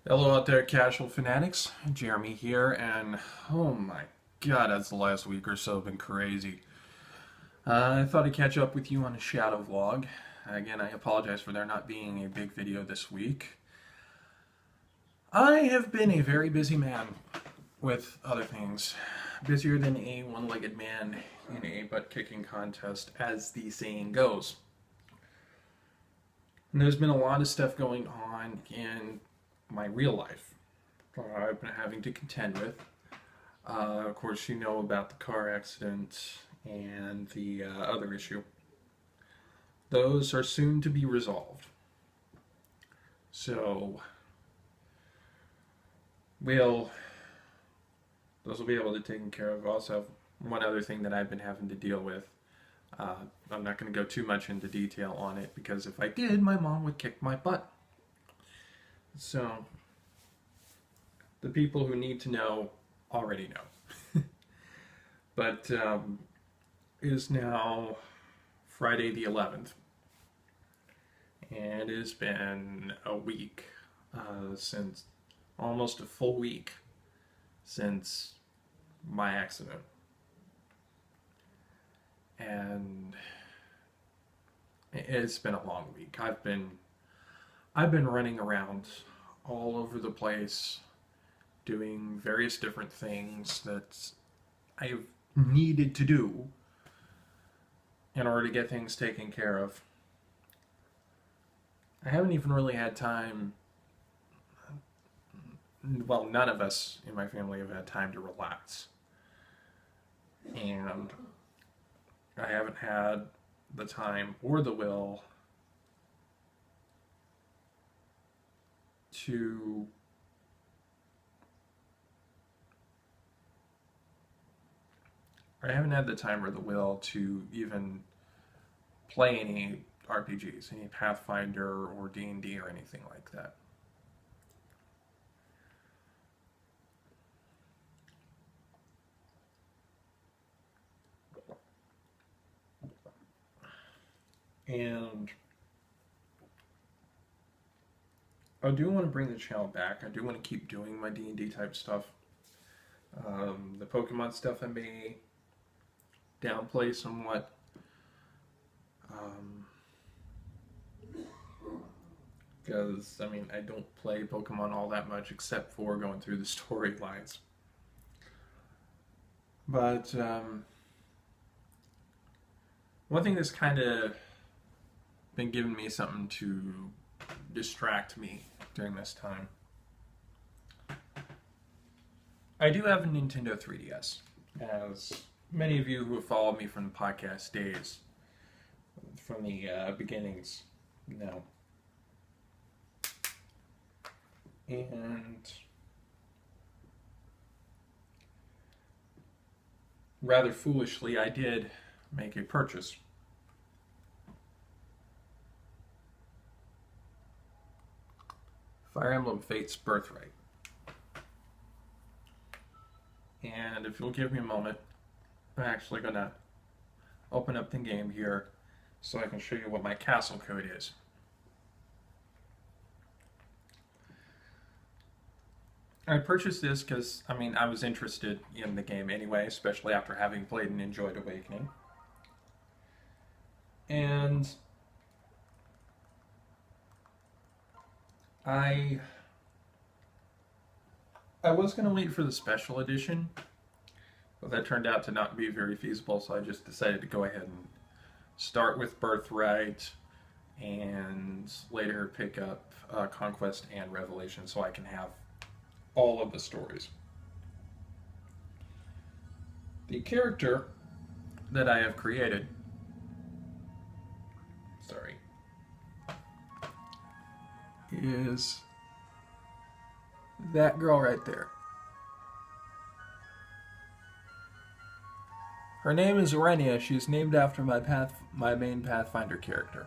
Hello out there, casual fanatics. Jeremy here, and oh my god, that's the last week or so been crazy. I thought I'd catch up with you on a shadow vlog. Again, I apologize for there not being a big video this week. I have been a very busy man with other things. Busier than a one-legged man in a butt-kicking contest, as the saying goes. And there's been a lot of stuff going on in my real life I've been having to contend with. Of course, you know about the car accident and the other issue. Those are soon to be resolved. So, those will be able to be taken care of. I also have one other thing that I've been having to deal with. I'm not going to go too much into detail on it because if I did, my mom would kick my butt. So, the people who need to know already know. But it is now Friday the 11th, and it has been a week, since almost a full week since my accident. And it's been a long week. I've been running around all over the place doing various different things that I've needed to do in order to get things taken care of. I haven't even really had time, well, none of us in my family have had time to relax. And I haven't had the time or the will to even play any RPGs, any Pathfinder or D&D or anything like that. And I do want to bring the channel back. I do want to keep doing my D&D type stuff. The Pokemon stuff I may downplay somewhat. Because, I mean, I don't play Pokemon all that much except for going through the storylines. But, one thing that's kind of been giving me something to distract me during this time. I do have a Nintendo 3DS, as many of you who have followed me from the podcast days, from the beginnings, know. And rather foolishly, I did make a purchase. Fire Emblem Fates Birthright. And if you'll give me a moment, I'm actually going to open up the game here so I can show you what my castle code is. I purchased this because, I mean, I was interested in the game anyway, especially after having played and enjoyed Awakening. And I was going to wait for the special edition, but that turned out to not be very feasible, so I just decided to go ahead and start with Birthright and later pick up Conquest and Revelation so I can have all of the stories. The character that I have created, is that girl right there. Her name is Arenia. She's named after my main Pathfinder character.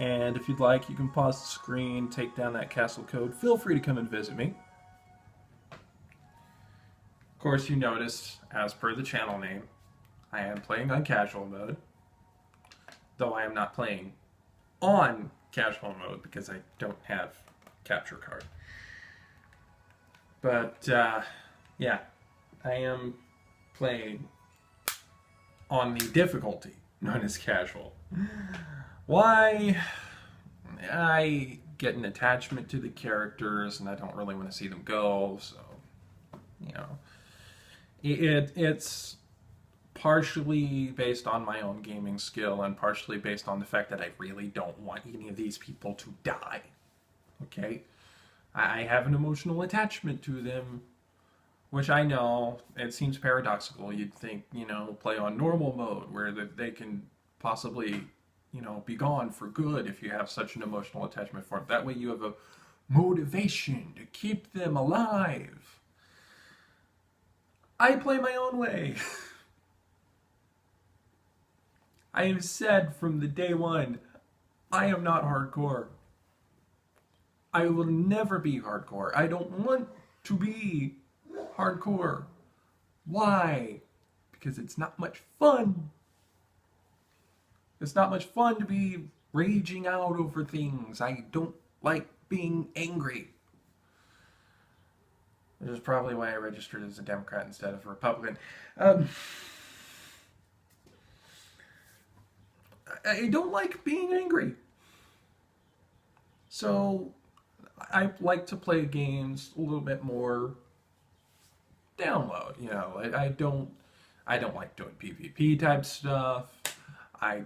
And if you'd like, you can pause the screen, take down that castle code. Feel free to come and visit me. Of course, you noticed, as per the channel name, I am playing on casual mode, though I am not playing on casual mode because I don't have capture card. But yeah, I am playing on the difficulty known as casual. Why? I get an attachment to the characters and I don't really want to see them go, so you know, it's partially based on my own gaming skill and partially based on the fact that I really don't want any of these people to die. Okay? I have an emotional attachment to them, which I know, it seems paradoxical. You'd think, you know, play on normal mode where they can possibly, you know, be gone for good if you have such an emotional attachment for them. That way you have a motivation to keep them alive. I play my own way. I have said from the day one, I am not hardcore. I will never be hardcore. I don't want to be hardcore. Why? Because it's not much fun. It's not much fun to be raging out over things. I don't like being angry. Which is probably why I registered as a Democrat instead of a Republican. I don't like being angry. So I like to play games a little bit more download. You know, I don't like doing PvP type stuff. I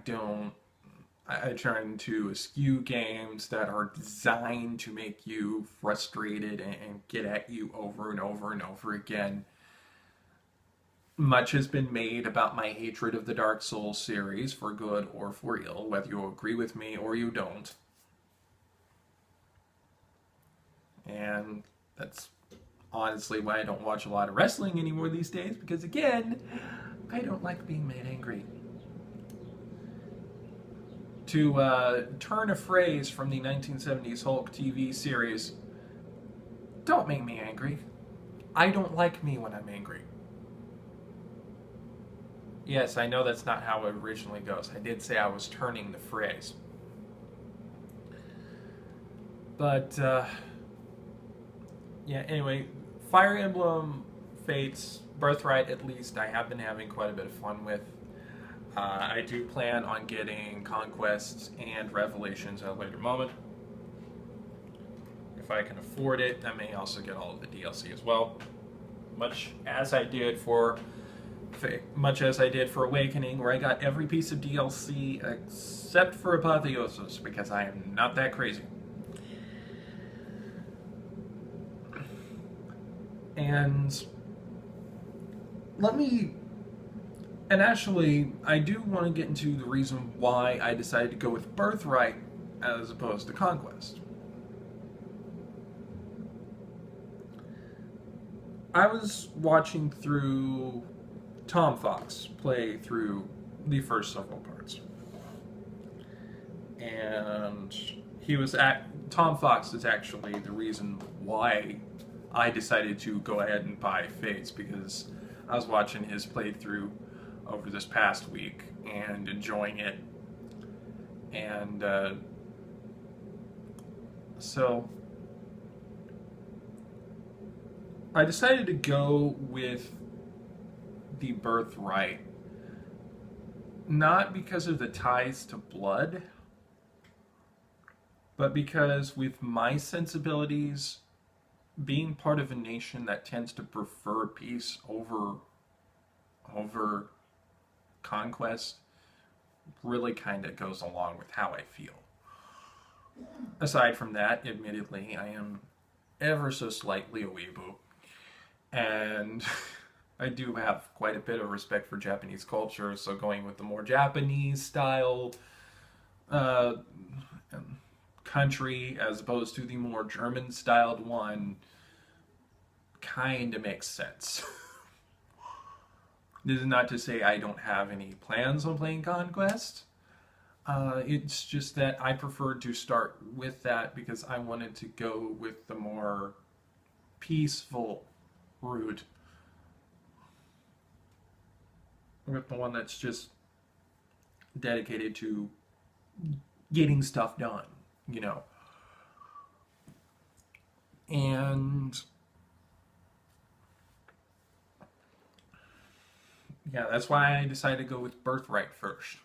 try to eschew games that are designed to make you frustrated and get at you over and over and over again. Much has been made about my hatred of the Dark Souls series, for good or for ill, whether you agree with me or you don't. And that's honestly why I don't watch a lot of wrestling anymore these days, because again, I don't like being made angry. To turn a phrase from the 1970s Hulk TV series, don't make me angry. I don't like me when I'm angry. Yes, I know that's not how it originally goes. I did say I was turning the phrase. But, yeah, anyway, Fire Emblem Fates, Birthright at least, I have been having quite a bit of fun with. I do plan on getting Conquests and Revelations at a later moment. If I can afford it, I may also get all of the DLC as well. Much as I did for Awakening, where I got every piece of DLC except for Apotheosis, because I am not that crazy. And actually, I do want to get into the reason why I decided to go with Birthright as opposed to Conquest. I was watching through Tom Fox play through the first several parts. And Tom Fox is actually the reason why I decided to go ahead and buy Fates, because I was watching his playthrough over this past week and enjoying it. And so I decided to go with the Birthright, not because of the ties to blood, but because with my sensibilities, being part of a nation that tends to prefer peace over conquest really kind of goes along with how I feel. Aside from that, admittedly, I am ever so slightly a weeaboo, and I do have quite a bit of respect for Japanese culture, so going with the more Japanese style country as opposed to the more German styled one kind of makes sense. This is not to say I don't have any plans on playing Conquest. It's just that I preferred to start with that because I wanted to go with the more peaceful route. With the one that's just dedicated to getting stuff done, you know. Yeah, that's why I decided to go with Birthright first.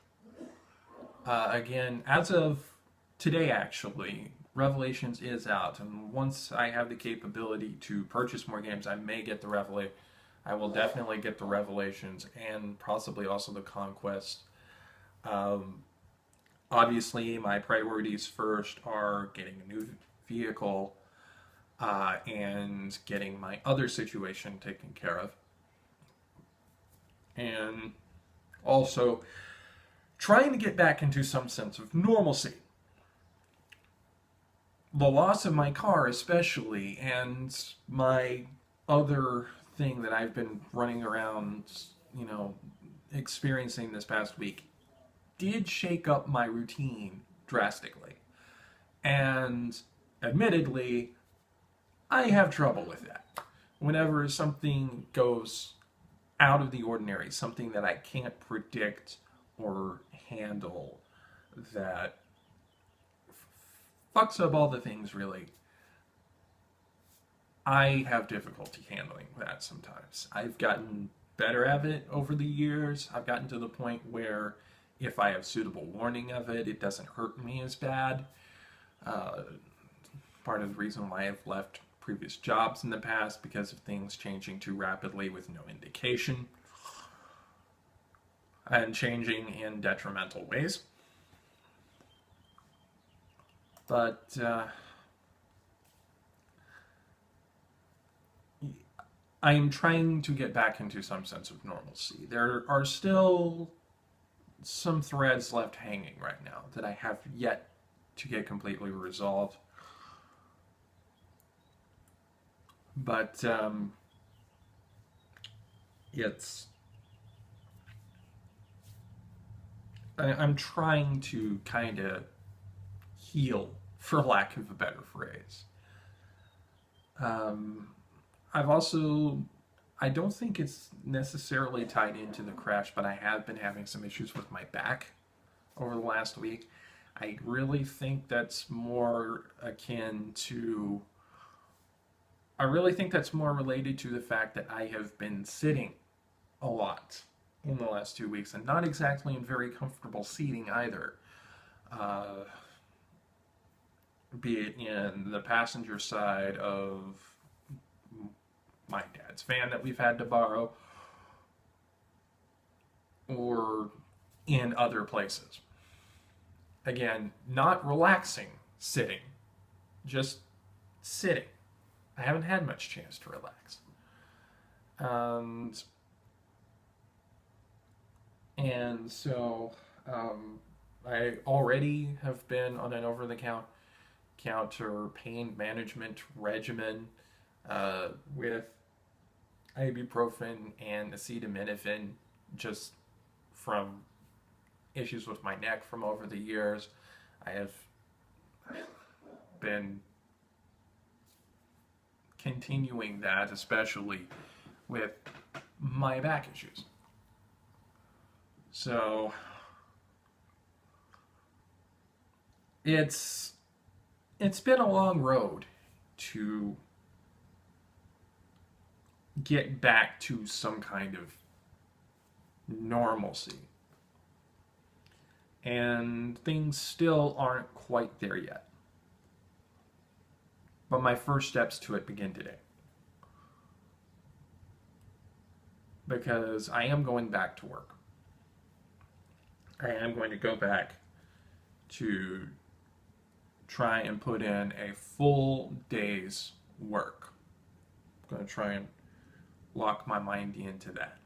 Again, as of today, actually, Revelations is out, and once I have the capability to purchase more games, I may get the Revelation. I will definitely get the Revelations and possibly also the Conquest. Um, Obviously, my priorities first are getting a new vehicle and getting my other situation taken care of, and also trying to get back into some sense of normalcy. The loss of my car, especially, and my other thing that I've been running around, you know, experiencing this past week, did shake up my routine drastically. And admittedly, I have trouble with that. Whenever something goes out of the ordinary, something that I can't predict or handle, that fucks up all the things, really, I have difficulty handling that sometimes. I've gotten better at it over the years. I've gotten to the point where if I have suitable warning of it, it doesn't hurt me as bad. Uh, Part of the reason why I've left previous jobs in the past, because of things changing too rapidly with no indication and changing in detrimental ways. But I am trying to get back into some sense of normalcy. There are still some threads left hanging right now that I have yet to get completely resolved. But I'm trying to kind of heal, for lack of a better phrase. I've also, I don't think it's necessarily tied into the crash, but I have been having some issues with my back over the last week. I really think that's more akin to, I really think that's more related to the fact that I have been sitting a lot in the last 2 weeks, and not exactly in very comfortable seating either. Uh, be it in the passenger side of my dad's van that we've had to borrow, or in other places. Again, not relaxing sitting, just sitting. I haven't had much chance to relax. And so I already have been on an over-the-counter pain management regimen with ibuprofen and acetaminophen, just from issues with my neck from over the years. I have been continuing that, especially with my back issues. So it's been a long road to get back to some kind of normalcy. And things still aren't quite there yet. But my first steps to it begin today. Because I am going back to work. I am going to go back to try and put in a full day's work. I'm going to try and lock my mind into that.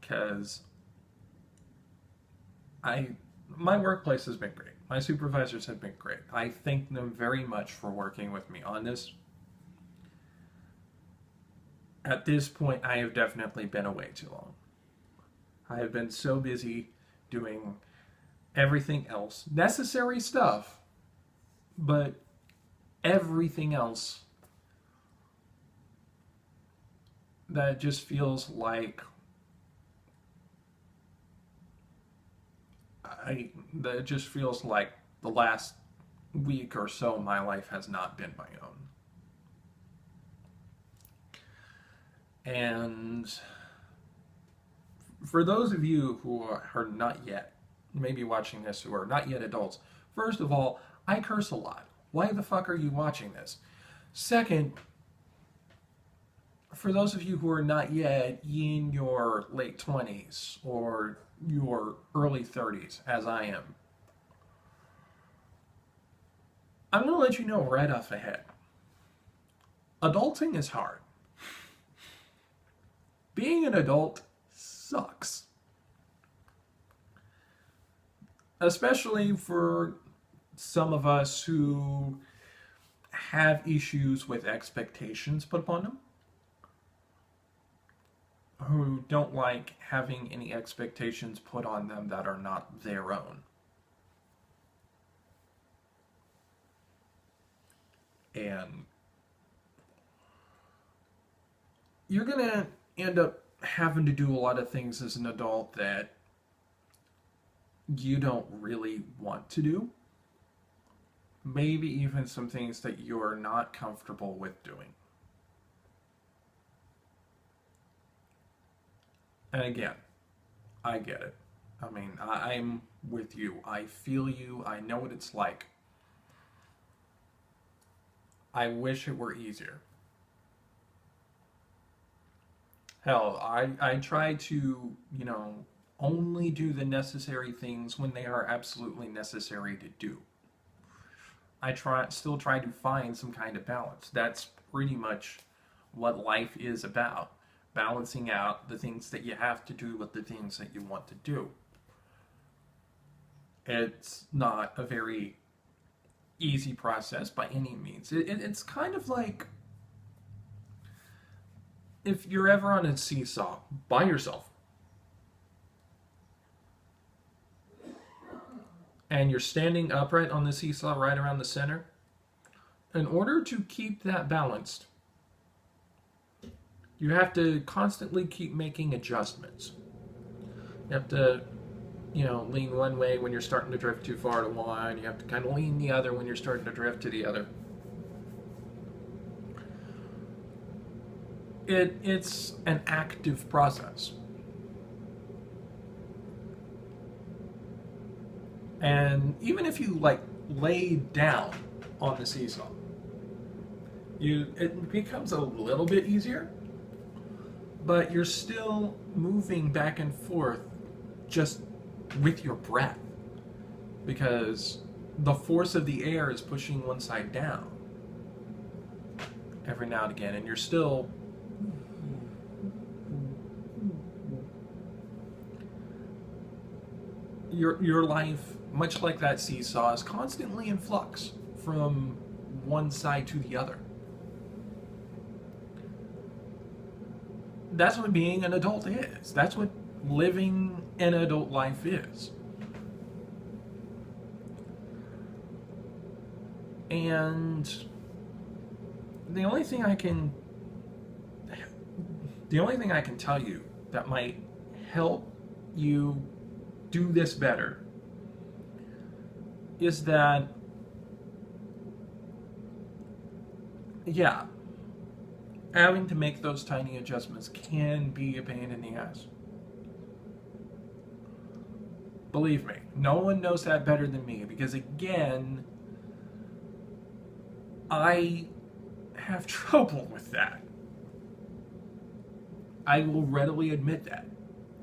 Because my workplace has been great. My supervisors have been great. I thank them very much for working with me on this. At this point, I have definitely been away too long. I have been so busy doing everything else, necessary stuff, but everything else that just feels like the last week or so my life has not been my own. And For those of you who are not yet, maybe watching this, who are not yet adults, first of all, I curse a lot. Why the fuck are you watching this? Second, for those of you who are not yet in your late 20s or your early 30s, as I am, I'm going to let you know right off the head. Adulting is hard. Being an adult sucks. Especially for some of us who have issues with expectations put upon them, who don't like having any expectations put on them that are not their own. And you're going to end up having to do a lot of things as an adult that you don't really want to do. Maybe even some things that you're not comfortable with doing. And again, I get it. I mean, I'm with you. I feel you. I know what it's like. I wish it were easier. Hell, I try to, only do the necessary things when they are absolutely necessary to do. I still try to find some kind of balance. That's pretty much what life is about. Balancing out the things that you have to do with the things that you want to do. It's not a very easy process by any means. It's kind of like if you're ever on a seesaw by yourself and you're standing upright on the seesaw right around the center, in order to keep that balanced, you have to constantly keep making adjustments. You have to, lean one way when you're starting to drift too far to one. You have to kind of lean the other when you're starting to drift to the other. It's an active process. And even if you lay down on the seesaw, it becomes a little bit easier, but you're still moving back and forth just with your breath, because the force of the air is pushing one side down every now and again, and you're still your life, much like that seesaw, is constantly in flux from one side to the other. That's what being an adult is. That's what living an adult life is. And the only thing I can tell you that might help you do this better is that, having to make those tiny adjustments can be a pain in the ass. Believe me, no one knows that better than me, because again, I have trouble with that. I will readily admit that.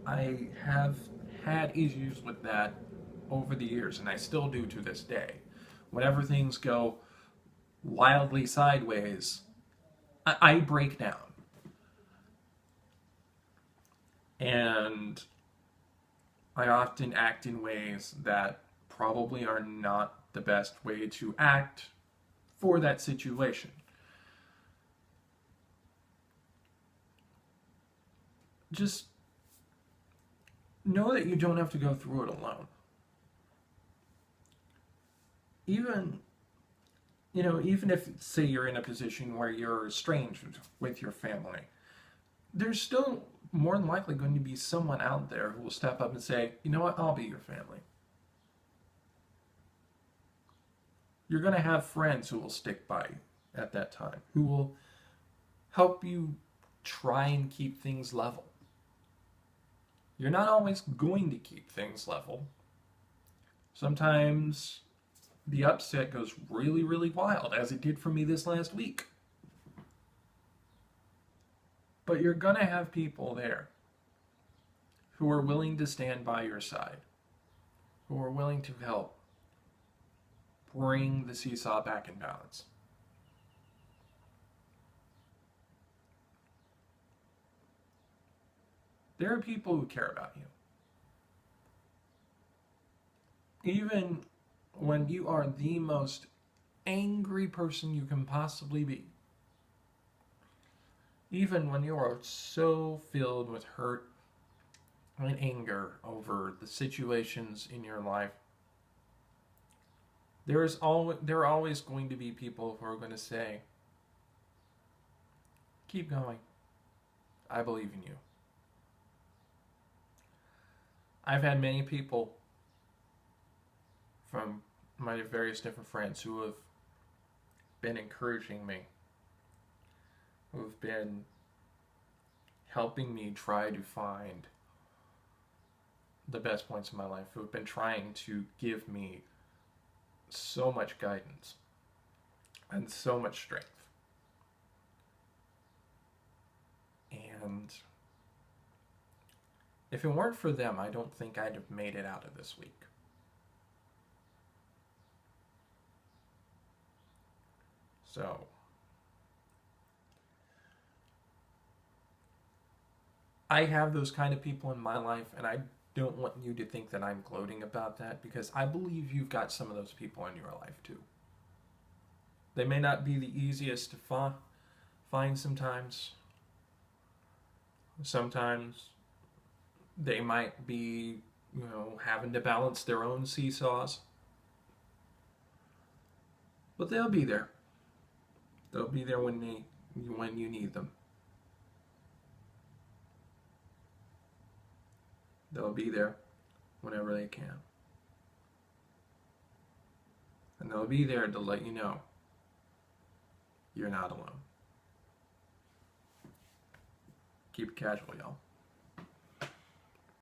I have had issues with that over the years, and I still do to this day. Whenever things go wildly sideways, I break down. And I often act in ways that probably are not the best way to act for that situation. Just know that you don't have to go through it alone. Even if, say, you're in a position where you're estranged with your family, there's still more than likely going to be someone out there who will step up and say, you know what, I'll be your family. You're going to have friends who will stick by you at that time, who will help you try and keep things level. You're not always going to keep things level. Sometimes the upset goes really, really wild, as it did for me this last week. But you're going to have people there who are willing to stand by your side, who are willing to help bring the seesaw back in balance. There are people who care about you. Even when you are the most angry person you can possibly be, even when you are so filled with hurt and anger over the situations in your life, there are always going to be people who are going to say, keep going. I believe in you. I've had many people from my various different friends who have been encouraging me, who have been helping me try to find the best points in my life, who have been trying to give me so much guidance and so much strength. And if it weren't for them, I don't think I'd have made it out of this week. So, I have those kind of people in my life, and I don't want you to think that I'm gloating about that, because I believe you've got some of those people in your life too. They may not be the easiest to find sometimes. Sometimes they might be, having to balance their own seesaws. But they'll be there. They'll be there when you need them. They'll be there whenever they can. And they'll be there to let you know you're not alone. Keep it casual, y'all.